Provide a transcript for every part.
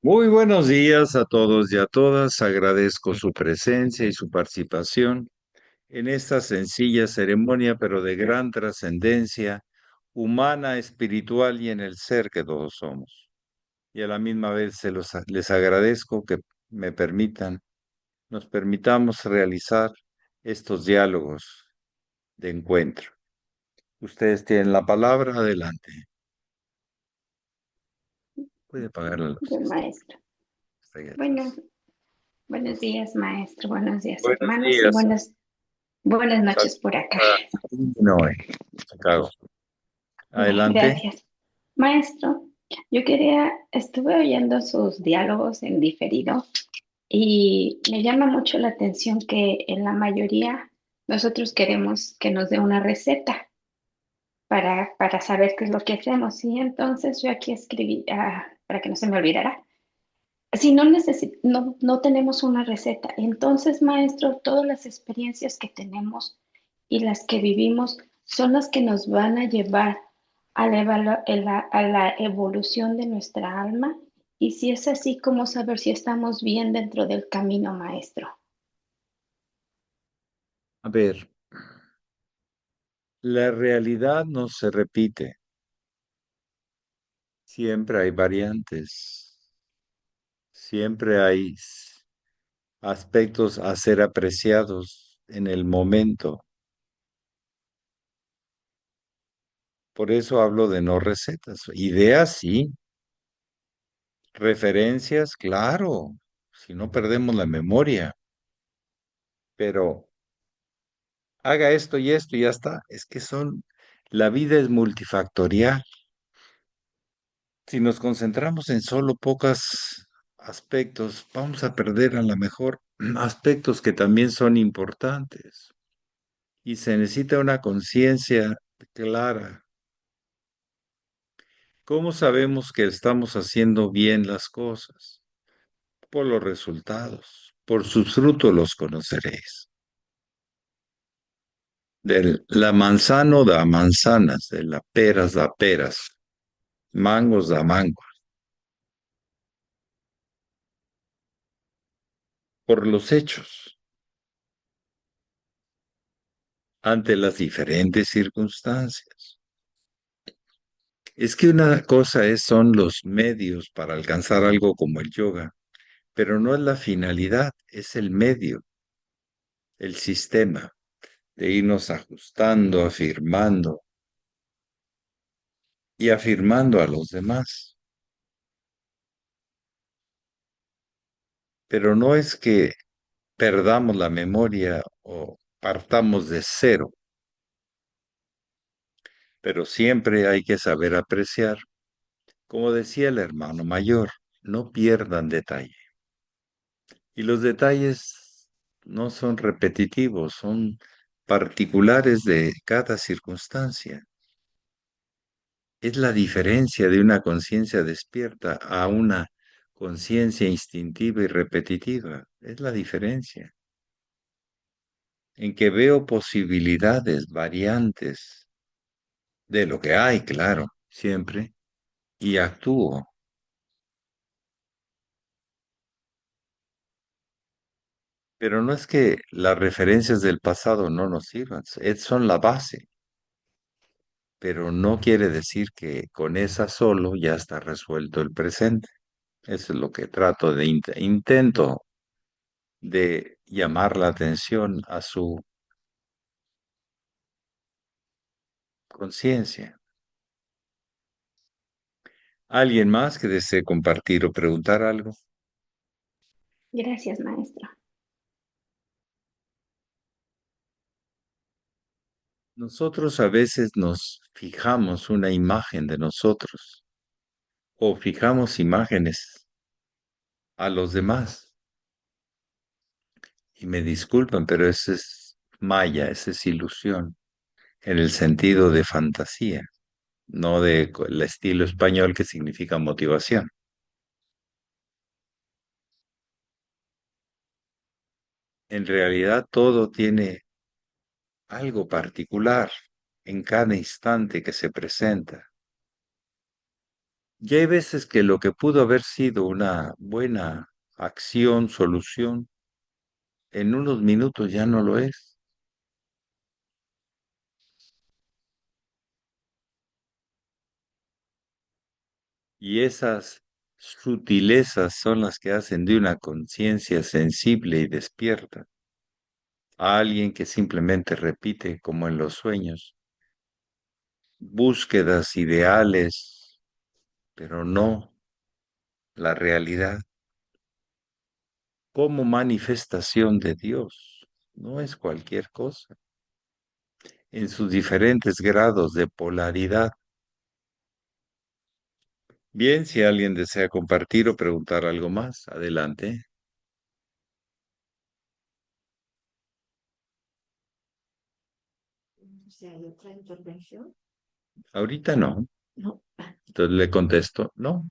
Muy buenos días a todos y a todas. Agradezco su presencia y su participación en esta sencilla ceremonia, pero de gran trascendencia humana, espiritual y en el ser que todos somos. Y a la misma vez les agradezco que me permitan, nos permitamos realizar estos diálogos de encuentro. Ustedes tienen la palabra, adelante. Puede apagar la luz Buen maestro. está ahí Bueno, atrás. buenos días, maestro. Buenos días, Buenos hermanos. Y días. buenas noches Saludos por acá. a Illinois, Chicago. Adelante. Gracias. Maestro, estuve oyendo sus diálogos en diferido y me llama mucho la atención que en la mayoría nosotros queremos que nos dé una receta para saber qué es lo que hacemos. Y entonces yo aquí escribí, para que no se me olvidara. Si no tenemos una receta, entonces, maestro, todas las experiencias que tenemos y las que vivimos son las que nos van a llevar a la evolución de nuestra alma. Y si es así, ¿cómo saber si estamos bien dentro del camino, maestro? A ver, la realidad no se repite. Siempre hay variantes. Siempre hay aspectos a ser apreciados en el momento. Por eso hablo de no recetas. Ideas, sí. Referencias, claro. Si no perdemos la memoria. Pero haga esto y ya está. Es que la vida es multifactorial. Si nos concentramos en solo pocos aspectos, vamos a perder a lo mejor aspectos que también son importantes. Y se necesita una conciencia clara. ¿Cómo sabemos que estamos haciendo bien las cosas? Por los resultados. Por sus frutos los conoceréis. La manzano da manzanas, de las peras da peras, mangos da mangos. Por los hechos, ante las diferentes circunstancias. Es que una cosa son los medios para alcanzar algo como el yoga, pero no es la finalidad, es el medio, el sistema de irnos ajustando, afirmando y afirmando a los demás. Pero no es que perdamos la memoria o partamos de cero, pero siempre hay que saber apreciar, como decía el hermano mayor, no pierdan detalle. Y los detalles no son repetitivos, son particulares de cada circunstancia. Es la diferencia de una conciencia despierta a una conciencia instintiva y repetitiva. Es la diferencia. En que veo posibilidades, variantes de lo que hay, claro, siempre, y actúo. Pero no es que las referencias del pasado no nos sirvan, son la base. Pero no quiere decir que con esa solo ya está resuelto el presente. Eso es lo que trato intento de llamar la atención a su conciencia. ¿Alguien más que desee compartir o preguntar algo? Gracias, maestro. Nosotros a veces nos fijamos una imagen de nosotros o fijamos imágenes a los demás. Y me disculpan, pero eso es maya, esa es ilusión, en el sentido de fantasía, no el estilo español que significa motivación. En realidad todo tiene algo particular en cada instante que se presenta. Y hay veces que lo que pudo haber sido una buena acción, solución, en unos minutos ya no lo es. Y esas sutilezas son las que hacen de una conciencia sensible y despierta a alguien que simplemente repite, como en los sueños, búsquedas ideales, pero no la realidad como manifestación de Dios. No es cualquier cosa. En sus diferentes grados de polaridad. Bien, si alguien desea compartir o preguntar algo más, adelante. Si hay otra intervención. Ahorita no. No, Entonces le contesto, no,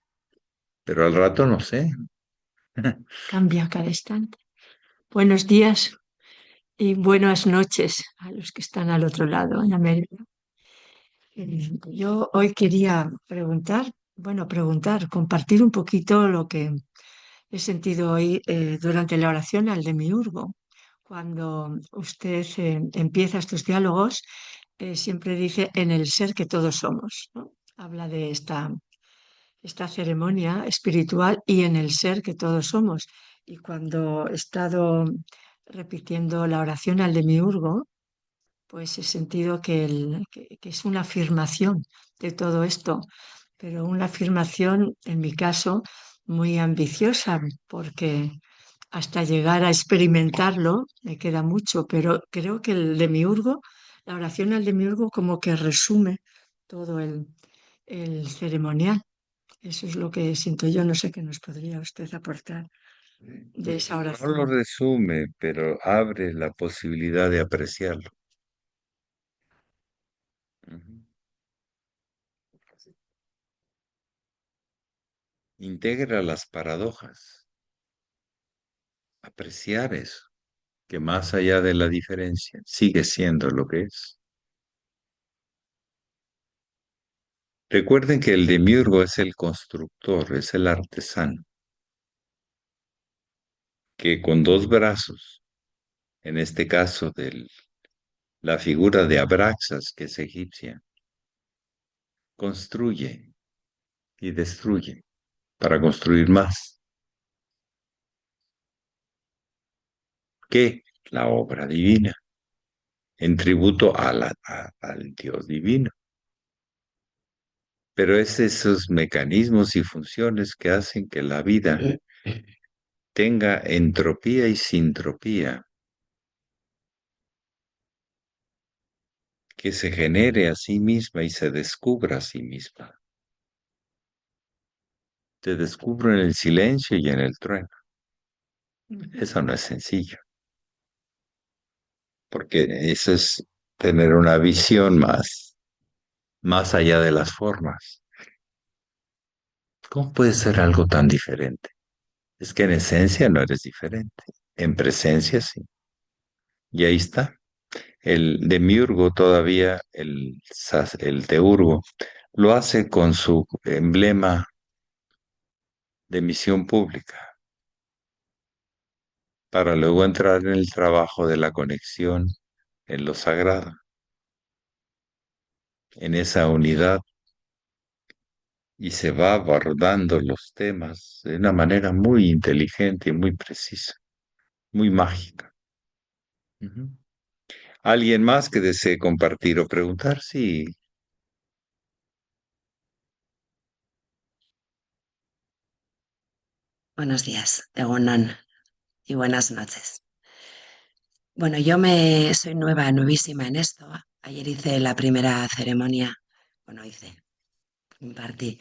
pero al rato no sé. cambia cada instante. Buenos días y buenas noches a los que están al otro lado en América. Yo hoy quería compartir un poquito lo que he sentido hoy durante la oración al Demiurgo. Cuando usted empieza estos diálogos, siempre dice en el ser que todos somos, ¿no? Habla de esta ceremonia espiritual y en el ser que todos somos. Y cuando he estado repitiendo la oración al Demiurgo, pues he sentido que es una afirmación de todo esto, pero una afirmación, en mi caso, muy ambiciosa, porque hasta llegar a experimentarlo me queda mucho, pero creo que el Demiurgo, la oración al Demiurgo como que resume todo el ceremonial. Eso es lo que siento yo. No sé qué nos podría usted aportar de esa No lo oración. resume, pero abre la posibilidad de apreciarlo. Ujú. Integra las paradojas, apreciar eso, que más allá de la diferencia sigue siendo lo que es. Recuerden que el demiurgo es el constructor, es el artesano, que con dos brazos, en este caso de la figura de Abraxas, que es egipcia, construye y destruye para construir más que la obra divina, en tributo al Dios divino. Pero es esos mecanismos y funciones que hacen que la vida tenga entropía y sintropía, que se genere a sí misma y se descubra a sí misma. Te descubro en el silencio y en el trueno. Eso no es sencillo, porque eso es tener una visión más allá de las formas. ¿Cómo puede ser algo tan diferente? Es que en esencia no eres diferente, en presencia sí. Y ahí está. El demiurgo todavía, el teurgo, lo hace con su emblema de misión pública, para luego entrar en el trabajo de la conexión en lo sagrado, en esa unidad, y se va abordando los temas de una manera muy inteligente y muy precisa, muy mágica. Ujú. ¿Alguien más que desee compartir o preguntar? Sí. Buenos días, Egunon, y buenas noches. Bueno, soy nuevísima en esto. Ayer hice la primera ceremonia, bueno, impartí,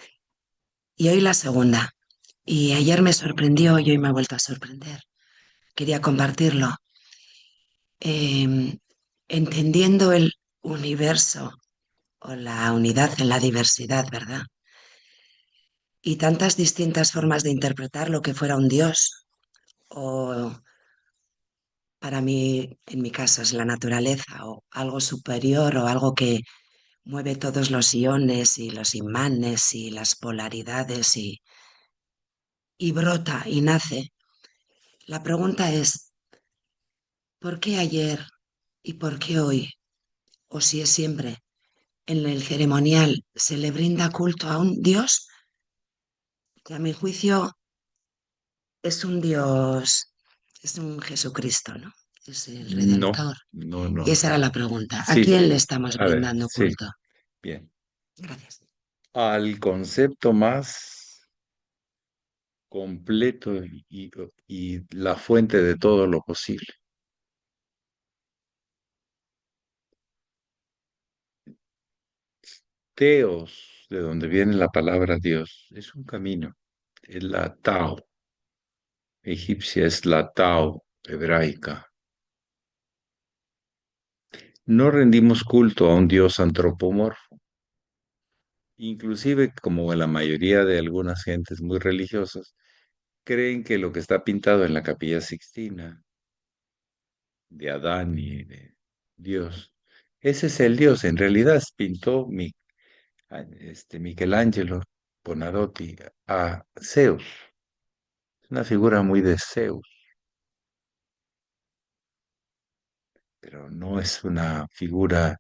y hoy la segunda. Y ayer me sorprendió y hoy me ha vuelto a sorprender. Quería compartirlo. Entendiendo el universo o la unidad en la diversidad, ¿verdad? Y tantas distintas formas de interpretar lo que fuera un Dios o para mí, en mi caso, es la naturaleza o algo superior o algo que mueve todos los iones y los imanes y las polaridades y brota y nace. La pregunta es, ¿por qué ayer y por qué hoy? O si es siempre, en el ceremonial se le brinda culto a un Dios que a mi juicio es un Dios, es un Jesucristo, ¿no? Es el No, Redentor. no, no, Y esa no. era la pregunta. ¿A Sí, quién le estamos a ver, brindando sí, culto? bien. Gracias. Al concepto más completo y la fuente de todo lo posible. Teos, de donde viene la palabra Dios, es un camino, es la Tao, egipcia es la Tao hebraica. No rendimos culto a un Dios antropomorfo, inclusive como la mayoría de algunas gentes muy religiosas, creen que lo que está pintado en la Capilla Sixtina, de Adán y de Dios, ese es el Dios, en realidad pintó Michelangelo Bonarotti a Zeus, es una figura muy de Zeus, pero no es una figura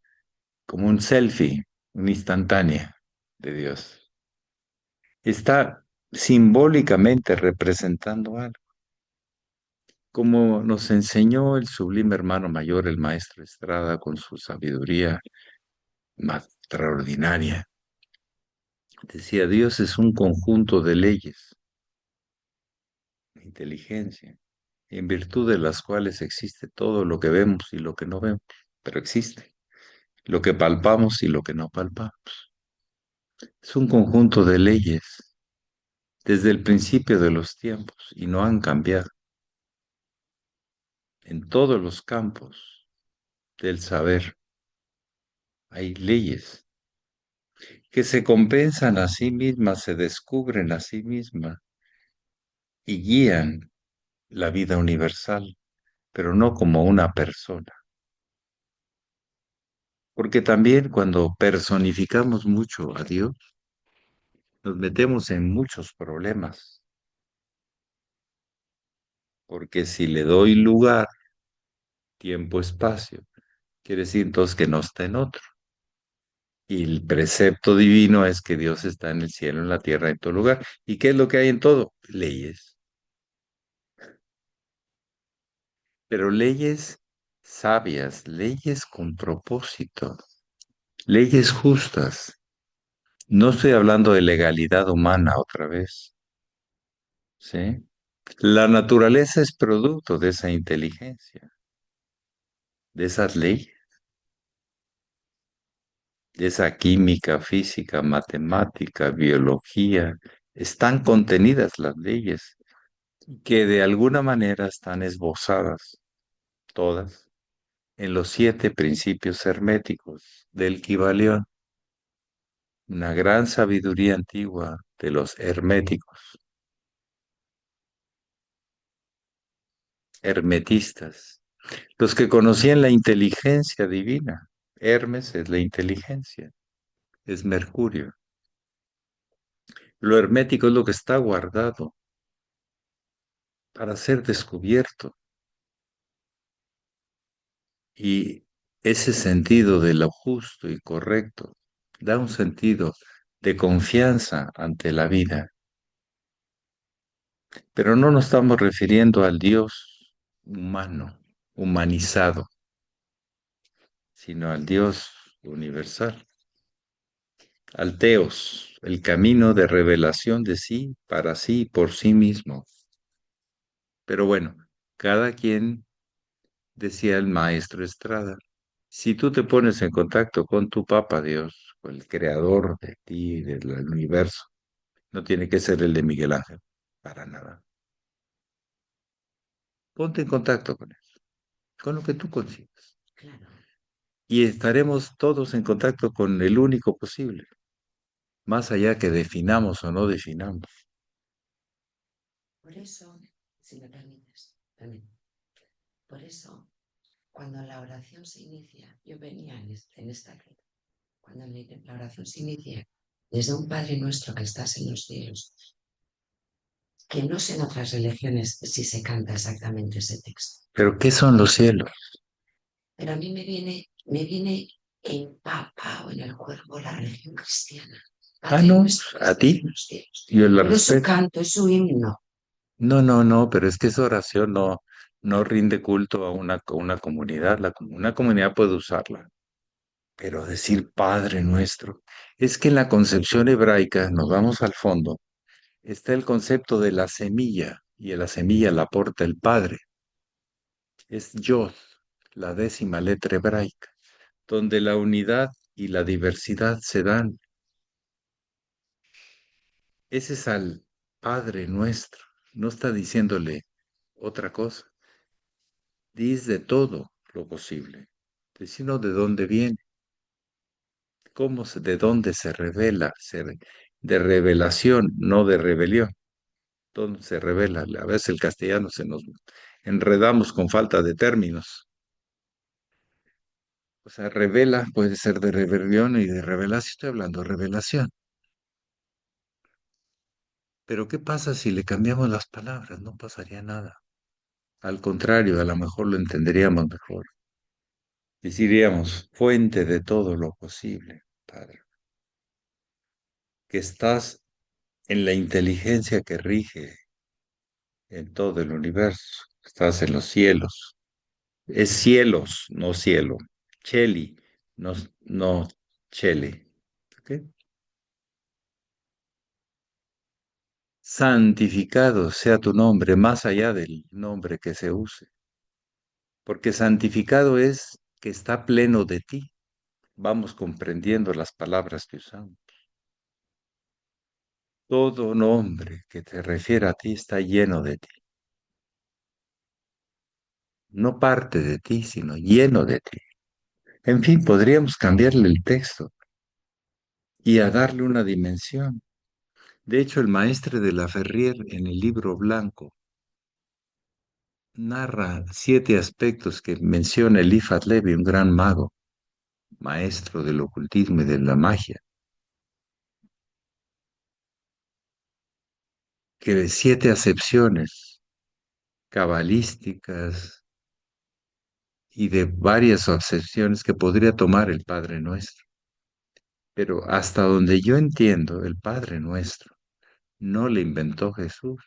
como un selfie, una instantánea de Dios. Está simbólicamente representando algo, como nos enseñó el sublime hermano mayor, el maestro Estrada, con su sabiduría más extraordinaria. Decía, Dios es un conjunto de leyes, inteligencia, en virtud de las cuales existe todo lo que vemos y lo que no vemos, pero existe, lo que palpamos y lo que no palpamos. Es un conjunto de leyes desde el principio de los tiempos y no han cambiado en todos los campos del saber. Hay leyes que se compensan a sí mismas, se descubren a sí mismas y guían la vida universal, pero no como una persona. Porque también cuando personificamos mucho a Dios, nos metemos en muchos problemas. Porque si le doy lugar, tiempo, espacio, quiere decir entonces que no está en otro. Y el precepto divino es que Dios está en el cielo, en la tierra, en todo lugar. ¿Y qué es lo que hay en todo? Leyes. Pero leyes sabias, leyes con propósito, leyes justas. No estoy hablando de legalidad humana otra vez, ¿sí? La naturaleza es producto de esa inteligencia, de esas leyes, de esa química, física, matemática, biología. Están contenidas las leyes que de alguna manera están esbozadas, todas, en los 7 principios herméticos del Kybalión, una gran sabiduría antigua de los herméticos, hermetistas, los que conocían la inteligencia divina. Hermes es la inteligencia, es Mercurio. Lo hermético es lo que está guardado para ser descubierto. Y ese sentido de lo justo y correcto da un sentido de confianza ante la vida. Pero no nos estamos refiriendo al Dios humano, humanizado, sino al Dios universal, al Teos, el camino de revelación de sí, para sí, por sí mismo. Pero bueno, cada quien, decía el maestro Estrada, si tú te pones en contacto con tu Papa Dios, con el creador de ti, y del universo, no tiene que ser el de Miguel Ángel, para nada. Ponte en contacto con él, con lo que tú consigas. Claro. Y estaremos todos en contacto con el único posible, más allá que definamos o no definamos. Por eso, si me permites, por eso, cuando la oración se inicia, yo venía en esta actitud. cuando la oración se inicia desde un Padre nuestro que estás en los cielos, que no sé en otras religiones si se canta exactamente ese texto. ¿Pero qué son los cielos? Pero a mí me viene empapado en el cuerpo la religión cristiana. Ah, Padre no, nuestro que a estás ti, en los cielos. yo la Pero es su respeto. canto, es su himno. No, no, no, pero es que esa oración no rinde culto a una comunidad. Una comunidad puede usarla, pero decir Padre nuestro, es que en la concepción hebraica, nos vamos al fondo, está el concepto de la semilla, y la semilla la aporta el Padre. Es Yod, la 10ª letra hebraica, donde la unidad y la diversidad se dan. Ese es al Padre nuestro. No está diciéndole otra cosa. Dice de todo lo posible. Sino de dónde viene, de dónde se revela, de revelación, no de rebelión. ¿Dónde se revela? A veces el castellano se nos enredamos con falta de términos. O sea, revela puede ser de rebelión y de revelación. Estoy hablando de revelación. Pero ¿qué pasa si le cambiamos las palabras? No pasaría nada. Al contrario, a lo mejor lo entenderíamos mejor. Diríamos, fuente de todo lo posible, Padre, que estás en la inteligencia que rige en todo el universo. Estás en los cielos. Es cielos, no cielo. Cheli, no, no chele. ¿Ok? Santificado sea tu nombre, más allá del nombre que se use. Porque santificado es que está pleno de ti. Vamos comprendiendo las palabras que usamos. Todo nombre que te refiere a ti está lleno de ti. No parte de ti, sino lleno de ti. En fin, podríamos cambiarle el texto y a darle una dimensión. De hecho, el maestre de la Ferrier en el libro blanco narra 7 aspectos que menciona Eliphas Levi, un gran mago, maestro del ocultismo y de la magia, que de 7 acepciones cabalísticas y de varias acepciones que podría tomar el Padre Nuestro. Pero hasta donde yo entiendo, el Padre Nuestro no le inventó Jesús,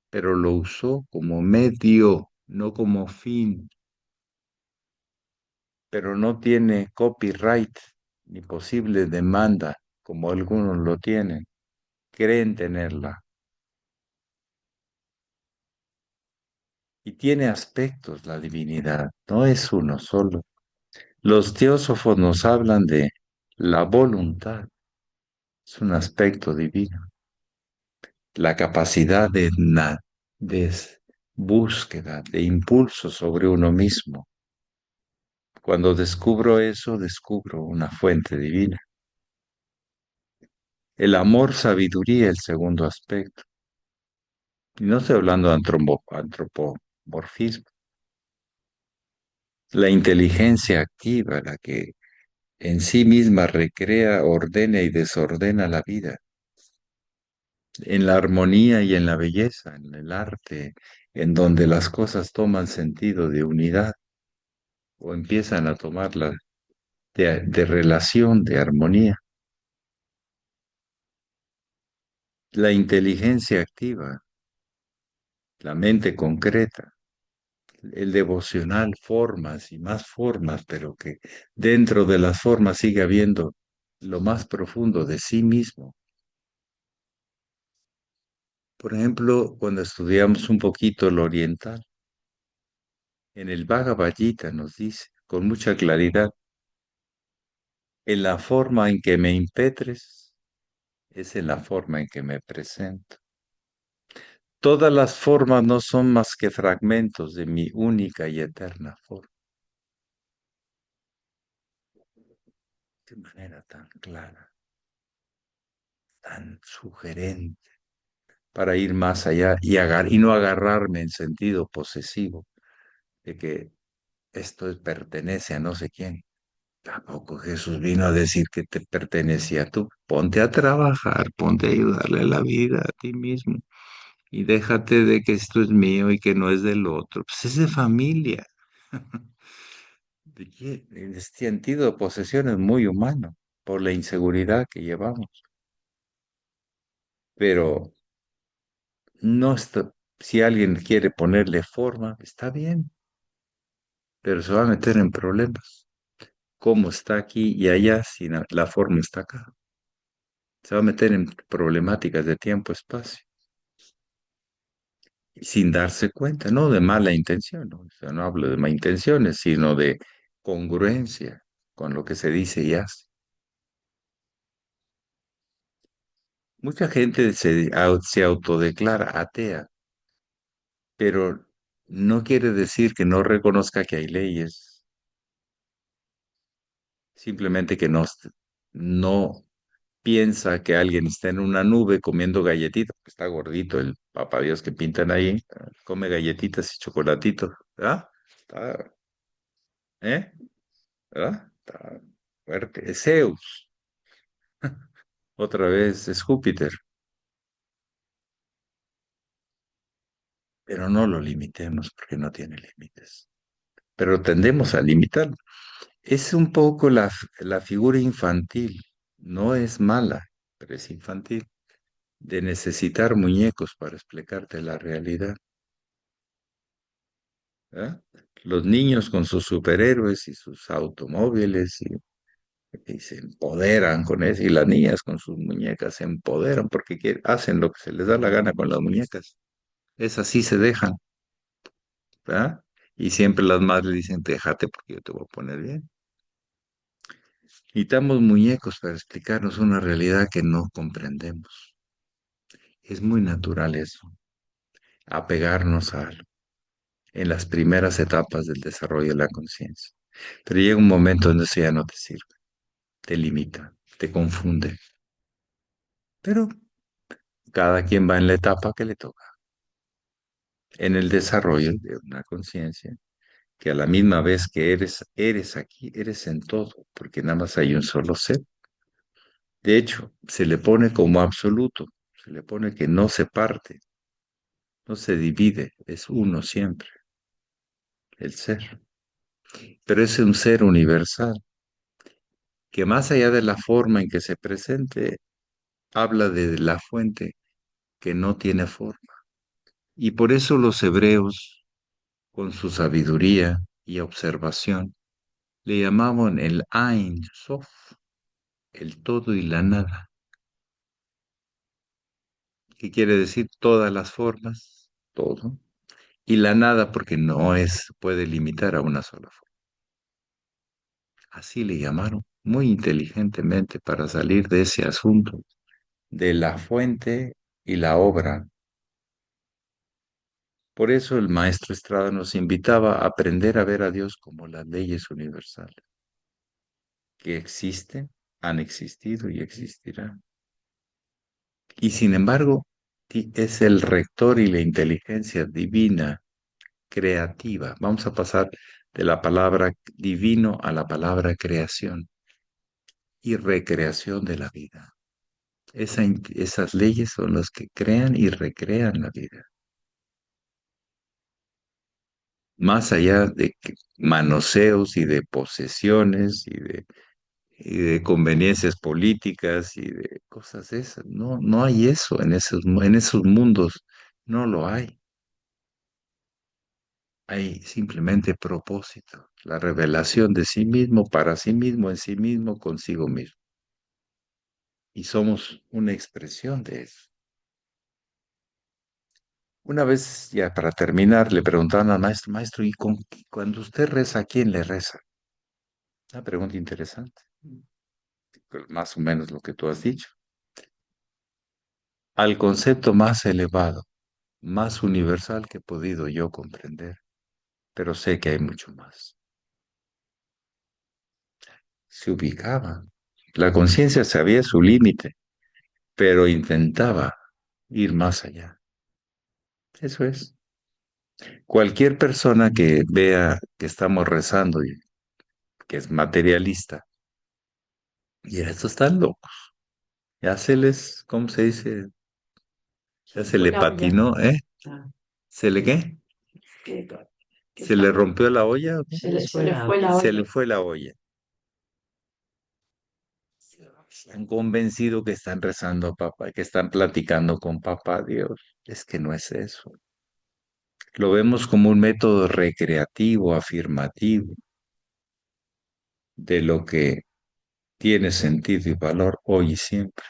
pero lo usó como medio, no como fin, pero no tiene copyright ni posible demanda como algunos lo tienen, creen tenerla. Y tiene aspectos la divinidad, no es uno solo. Los teósofos nos hablan de la voluntad, es un aspecto divino. La capacidad de búsqueda, de impulso sobre uno mismo. Cuando descubro eso, descubro una fuente divina. El amor, sabiduría, el segundo aspecto. Y no estoy hablando de antropomorfismo. La inteligencia activa, la que en sí misma recrea, ordena y desordena la vida. En la armonía y en la belleza, en el arte, en donde las cosas toman sentido de unidad o empiezan a tomarla de relación, de armonía. La inteligencia activa, la mente concreta, el devocional, formas y más formas, pero que dentro de las formas sigue habiendo lo más profundo de sí mismo. Por ejemplo, cuando estudiamos un poquito lo oriental, en el Bhagavad Gita nos dice con mucha claridad, en la forma en que me impetres, es en la forma en que me presento. Todas las formas no son más que fragmentos de mi única y eterna forma. De manera tan clara, tan sugerente, para ir más allá y no agarrarme en sentido posesivo de que esto pertenece a no sé quién. Tampoco Jesús vino a decir que te pertenecía tú. Ponte a trabajar, ponte a ayudarle a la vida a ti mismo y déjate de que esto es mío y que no es del otro. Pues es de familia. En este sentido de posesión es muy humano por la inseguridad que llevamos. Pero no está, si alguien quiere ponerle forma, está bien, pero se va a meter en problemas. ¿Cómo está aquí y allá si la forma está acá? Se va a meter en problemáticas de tiempo-espacio sin darse cuenta, no de mala intención, ¿no? O sea, no hablo de malas intenciones, sino de congruencia con lo que se dice y hace. Mucha gente se autodeclara atea, pero no quiere decir que no reconozca que hay leyes, simplemente que no piensa que alguien está en una nube comiendo galletitas, porque está gordito el papá Dios que pintan ahí, come galletitas y chocolatitos, ¿verdad? Está, ¿eh? ¿Verdad? Está fuerte. Es Zeus, otra vez es Júpiter, pero no lo limitemos porque no tiene límites, pero tendemos a limitarlo. Es un poco la figura infantil, no es mala, pero es infantil, de necesitar muñecos para explicarte la realidad. ¿Eh? Los niños con sus superhéroes y sus automóviles y se empoderan con eso, y las niñas con sus muñecas se empoderan porque hacen lo que se les da la gana con las muñecas. Es así se dejan, ¿verdad? Y siempre las madres dicen, déjate porque yo te voy a poner bien. Necesitamos muñecos para explicarnos una realidad que no comprendemos. Es muy natural eso, apegarnos a algo en las primeras etapas del desarrollo de la conciencia. Pero llega un momento donde eso ya no te sirve, te limita, te confunde. Pero cada quien va en la etapa que le toca, en el desarrollo de una conciencia que a la misma vez que eres aquí, eres en todo, porque nada más hay un solo ser. De hecho, se le pone como absoluto, se le pone que no se parte, no se divide, es uno siempre, el ser. Pero es un ser universal, que más allá de la forma en que se presente, habla de la fuente que no tiene forma. Y por eso los hebreos, con su sabiduría y observación, le llamaban el Ein Sof, el todo y la nada, que quiere decir todas las formas, todo, y la nada porque no puede limitar a una sola forma. Así le llamaron, muy inteligentemente para salir de ese asunto, de la fuente y la obra. Por eso el maestro Estrada nos invitaba a aprender a ver a Dios como las leyes universales, que existen, han existido y existirán. Y sin embargo, es el rector y la inteligencia divina, creativa. Vamos a pasar de la palabra divino a la palabra creación y recreación de la vida. Esas leyes son las que crean y recrean la vida. Más allá de manoseos y de posesiones y de conveniencias políticas y de cosas de esas. No, no hay eso en esos mundos. No lo hay. Hay simplemente propósito, la revelación de sí mismo, para sí mismo, en sí mismo, consigo mismo. Y somos una expresión de eso. Una vez, ya para terminar, le preguntaban al maestro, maestro, ¿y cuando usted reza, a quién le reza? Una pregunta interesante, más o menos lo que tú has dicho. Al concepto más elevado, más universal que he podido yo comprender, pero sé que hay mucho más. Se ubicaba. La conciencia sabía su límite, pero intentaba ir más allá. Eso es. Cualquier persona que vea que estamos rezando y que es materialista. Y estos están locos. Ya se les, ¿cómo se dice? Ya se Fue le la olla. patinó, ¿eh? Ah, ¿Se le qué? que, que ¿Se le están, rompió la olla? ¿O qué? se le fue la Se le olla. fue la olla. Están convencidos que están rezando a papá, que están platicando con papá Dios. Es que no es eso. Lo vemos como un método recreativo, afirmativo, de lo que tiene sentido y valor hoy y siempre.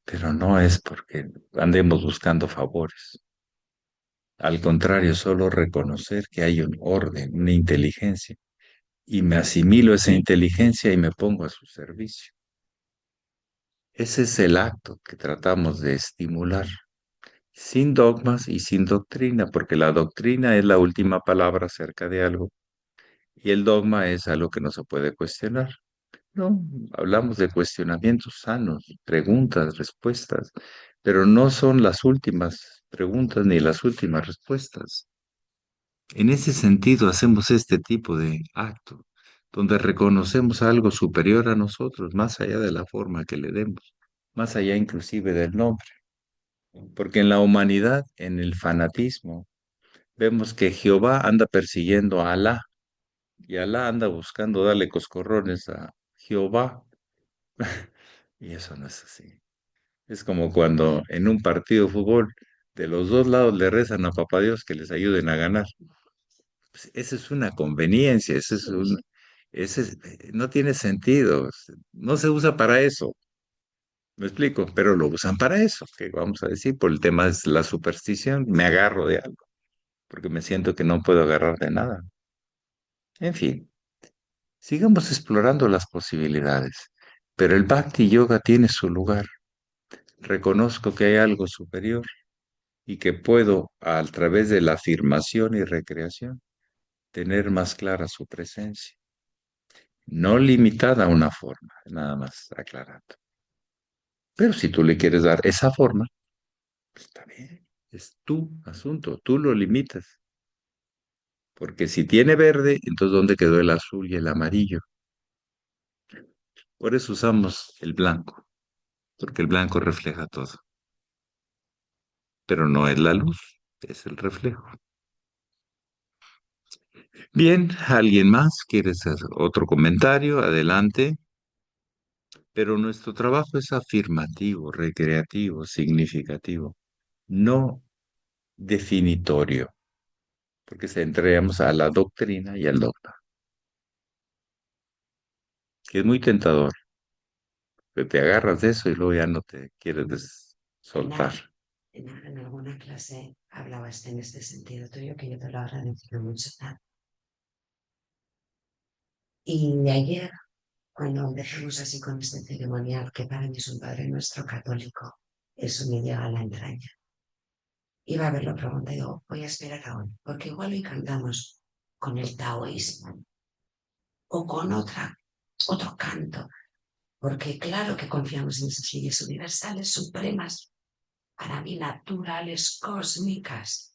Pero no es porque andemos buscando favores. Al contrario, solo reconocer que hay un orden, una inteligencia, y me asimilo esa inteligencia y me pongo a su servicio. Ese es el acto que tratamos de estimular, sin dogmas y sin doctrina, porque la doctrina es la última palabra acerca de algo y el dogma es algo que no se puede cuestionar. No, hablamos de cuestionamientos sanos, preguntas, respuestas, pero no son las últimas preguntas ni las últimas respuestas. En ese sentido hacemos este tipo de acto, donde reconocemos algo superior a nosotros, más allá de la forma que le demos, más allá inclusive del nombre. Porque en la humanidad, en el fanatismo, vemos que Jehová anda persiguiendo a Alá y Alá anda buscando darle coscorrones a Jehová. Y eso no es así. Es como cuando en un partido de fútbol de los dos lados le rezan a Papá Dios que les ayuden a ganar. Pues esa es una conveniencia, no tiene sentido, no se usa para eso, me explico, pero lo usan para eso, que vamos a decir, por el tema es la superstición, me agarro de algo, porque me siento que no puedo agarrar de nada. En fin, sigamos explorando las posibilidades, pero el Bhakti Yoga tiene su lugar. Reconozco que hay algo superior y que puedo, a través de la afirmación y recreación, tener más clara su presencia. No limitada a una forma, nada más aclarando. Pero si tú le quieres dar esa forma, pues está bien, es tu asunto, tú lo limitas. Porque si tiene verde, entonces ¿dónde quedó el azul y el amarillo? Por eso usamos el blanco, porque el blanco refleja todo, pero no es la luz, es el reflejo. Bien, ¿alguien más quiere hacer otro comentario? Adelante. Pero nuestro trabajo es afirmativo, recreativo, significativo, no definitorio, porque se entramos a la doctrina y al dogma, que es muy tentador, que te agarras de eso y luego ya no te quieres soltar. En alguna clase hablabas en este sentido tuyo que yo te lo agradezco mucho. Y ayer, cuando empezamos así con este ceremonial, que para mí es un Padre Nuestro católico, eso me llega a la entraña. Iba a verlo pregunta y digo, voy a esperar a hoy, porque igual hoy cantamos con el taoísmo o con otro canto, porque claro que confiamos en esas leyes universales, supremas, para mí naturales, cósmicas.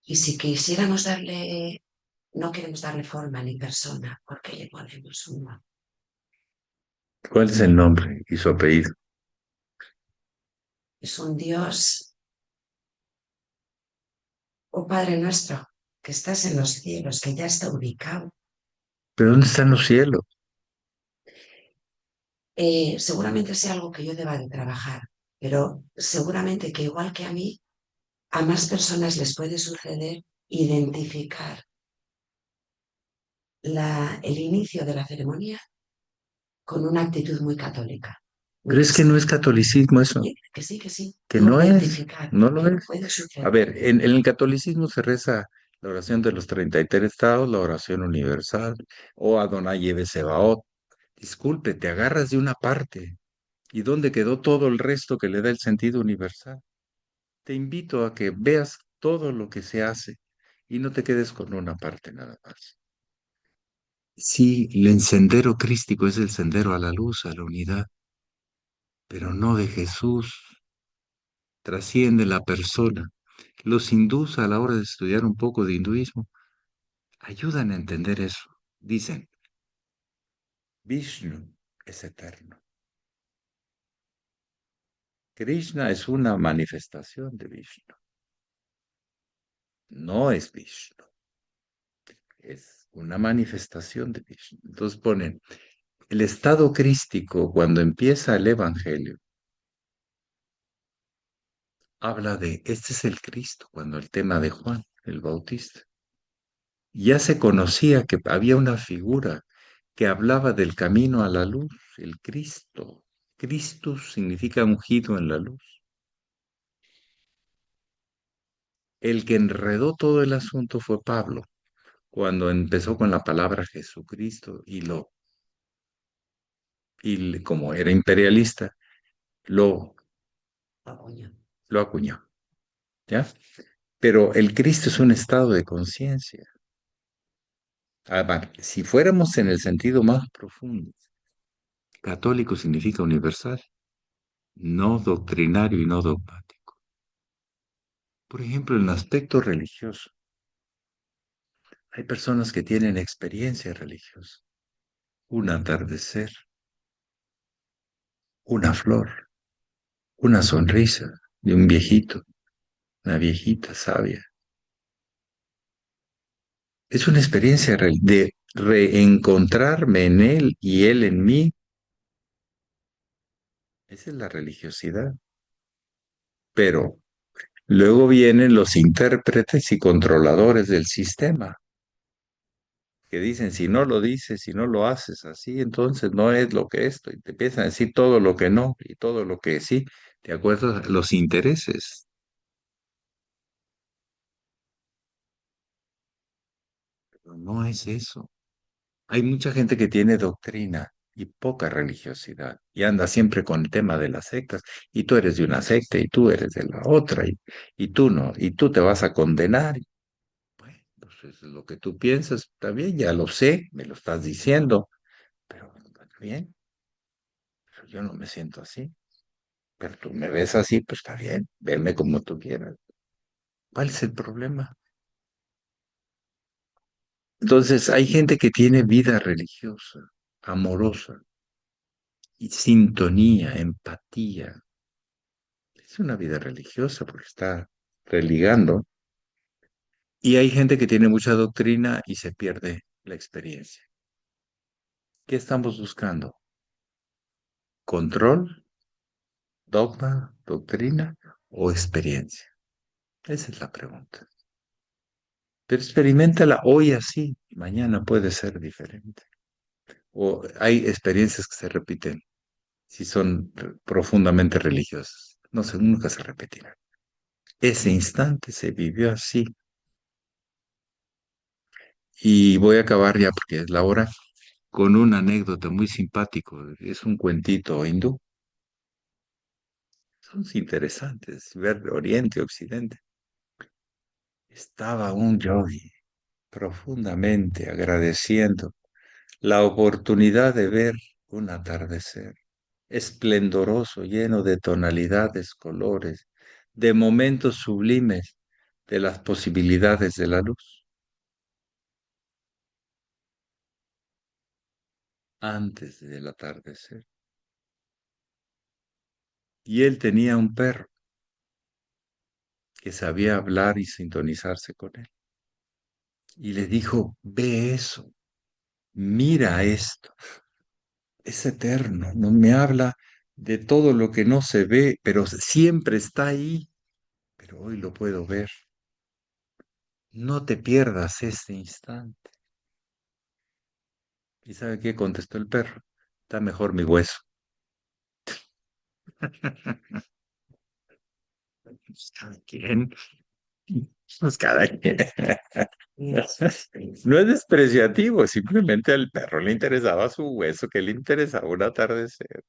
Y si quisiéramos darle, no queremos darle forma ni persona, porque le ponemos una. ¿Cuál es el nombre y su apellido? Es un Dios, oh Padre nuestro, que estás en los cielos, que ya está ubicado. ¿Pero dónde están los cielos? Seguramente sea algo que yo deba de trabajar, pero seguramente que igual que a mí, a más personas les puede suceder identificar el inicio de la ceremonia con una actitud muy católica, muy Pero es que no es cristiana. catolicismo eso, Que sí, que digo, no es, identificar, no lo es. puede A suceder. ver, en el catolicismo se reza la oración de los 33 estados, la oración universal, o Adonai Yeve Sebaot. Disculpe, te agarras de una parte. ¿Y dónde quedó todo el resto que le da el sentido universal? Te invito a que veas todo lo que se hace y no te quedes con una parte nada más. Sí, el sendero crístico es el sendero a la luz, a la unidad, pero no de Jesús. Trasciende la persona. Los hindús a la hora de estudiar un poco de hinduismo ayudan a entender eso. Dicen, Vishnu es eterno. Krishna es una manifestación de Vishnu. No es Vishnu, es una manifestación de Vishnu. Entonces ponen, el estado crístico, cuando empieza el Evangelio, habla de, este es el Cristo, cuando el tema de Juan, el Bautista. Ya se conocía que había una figura que hablaba del camino a la luz, el Cristo. Christus significa ungido en la luz. El que enredó todo el asunto fue Pablo, cuando empezó con la palabra Jesucristo como era imperialista, lo, lo acuñó, ¿ya? Pero el Cristo es un estado de conciencia. Si fuéramos en el sentido más profundo, católico significa universal, no doctrinario y no dogmático. Por ejemplo, en el aspecto religioso, hay personas que tienen experiencia religiosa, un atardecer, una flor, una sonrisa de un viejito, una viejita sabia. Es una experiencia de reencontrarme en él y él en mí. Esa es la religiosidad. Pero luego vienen los intérpretes y controladores del sistema, que dicen, si no lo dices, si no lo haces así, entonces no es lo que esto. Y te empiezan a decir todo lo que no y todo lo que sí, de acuerdo a los intereses. Pero no es eso. Hay mucha gente que tiene doctrina y poca religiosidad y anda siempre con el tema de las sectas y tú eres de una secta y tú eres de la otra y tú no, y tú te vas a condenar. Bueno, pues eso es lo que tú piensas, está bien, ya lo sé, me lo estás diciendo, pero está bien, pero yo no me siento así, pero tú me ves así, pues está bien, verme como tú quieras. ¿Cuál es el problema? Entonces, hay gente que tiene vida religiosa, amorosa, y sintonía, empatía. Es una vida religiosa porque está religando. Y hay gente que tiene mucha doctrina y se pierde la experiencia. ¿Qué estamos buscando? ¿Control, dogma, doctrina o experiencia? Esa es la pregunta. Pero experimentala hoy así, mañana puede ser diferente. O hay experiencias que se repiten si son profundamente religiosas. No sé, nunca se repetirán. Ese instante se vivió así. Y voy a acabar ya porque es la hora con una anécdota muy simpático. Es un cuentito hindú. Son interesantes, ver Oriente, Occidente. Estaba un yogi profundamente agradeciendo la oportunidad de ver un atardecer esplendoroso, lleno de tonalidades, colores, de momentos sublimes de las posibilidades de la luz. Antes del atardecer. Y él tenía un perro que sabía hablar y sintonizarse con él. Y le dijo, ve eso, mira esto, es eterno, no me habla de todo lo que no se ve, pero siempre está ahí, pero hoy lo puedo ver. No te pierdas este instante. ¿Y sabe qué contestó el perro? Está mejor mi hueso. Pues cada quien, pues cada quien. No es despreciativo, simplemente al perro le interesaba su hueso, que le interesaba un atardecer.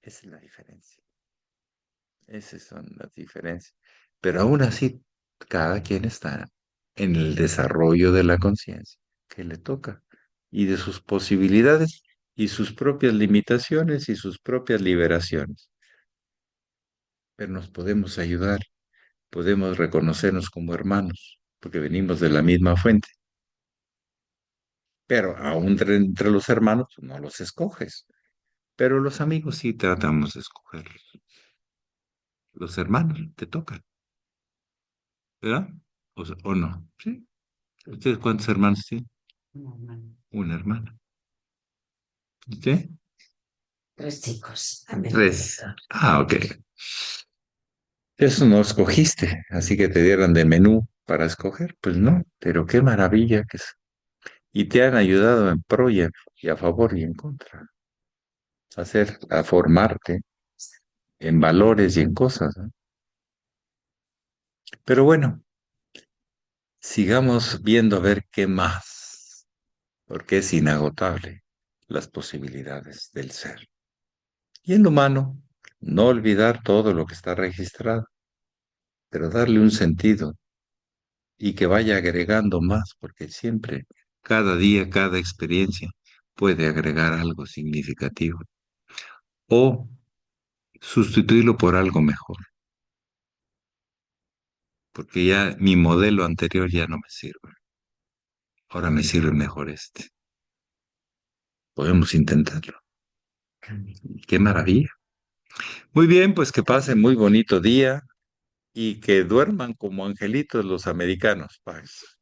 Esa es la diferencia. Esas son las diferencias. Pero aún así, cada quien está en el desarrollo de la conciencia que le toca y de sus posibilidades y sus propias limitaciones y sus propias liberaciones. Pero nos podemos ayudar, podemos reconocernos como hermanos. porque venimos de la misma fuente. Pero aún entre los hermanos, pues, no los escoges. Pero los amigos sí tratamos de escogerlos. Los hermanos te tocan, ¿verdad? O no, ¿sí? ¿Ustedes cuántos hermanos tienen? Una hermana. ¿Usted? 3 chicos, también. Tres. Ah, ok. Eso no escogiste, así que te dieran de menú para escoger. Pues no, pero qué maravilla que es. Y te han ayudado en pro y a favor y en contra. A formarte en valores y en cosas, ¿no? Pero bueno, sigamos viendo a ver qué más, porque es inagotable las posibilidades del ser. Y en lo humano, no olvidar todo lo que está registrado, pero darle un sentido y que vaya agregando más, porque siempre, cada día, cada experiencia puede agregar algo significativo o sustituirlo por algo mejor, porque ya mi modelo anterior ya no me sirve. Ahora me sirve mejor este. Podemos intentarlo. Qué maravilla. Muy bien, pues que pasen muy bonito día y que duerman como angelitos los americanos. Pax.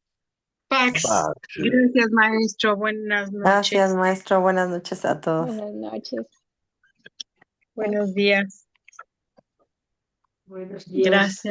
Pax. Pax. Gracias, maestro. Buenas Gracias, noches. maestro. Buenas noches a todos. Buenas noches. Buenos días. Buenos días. Gracias.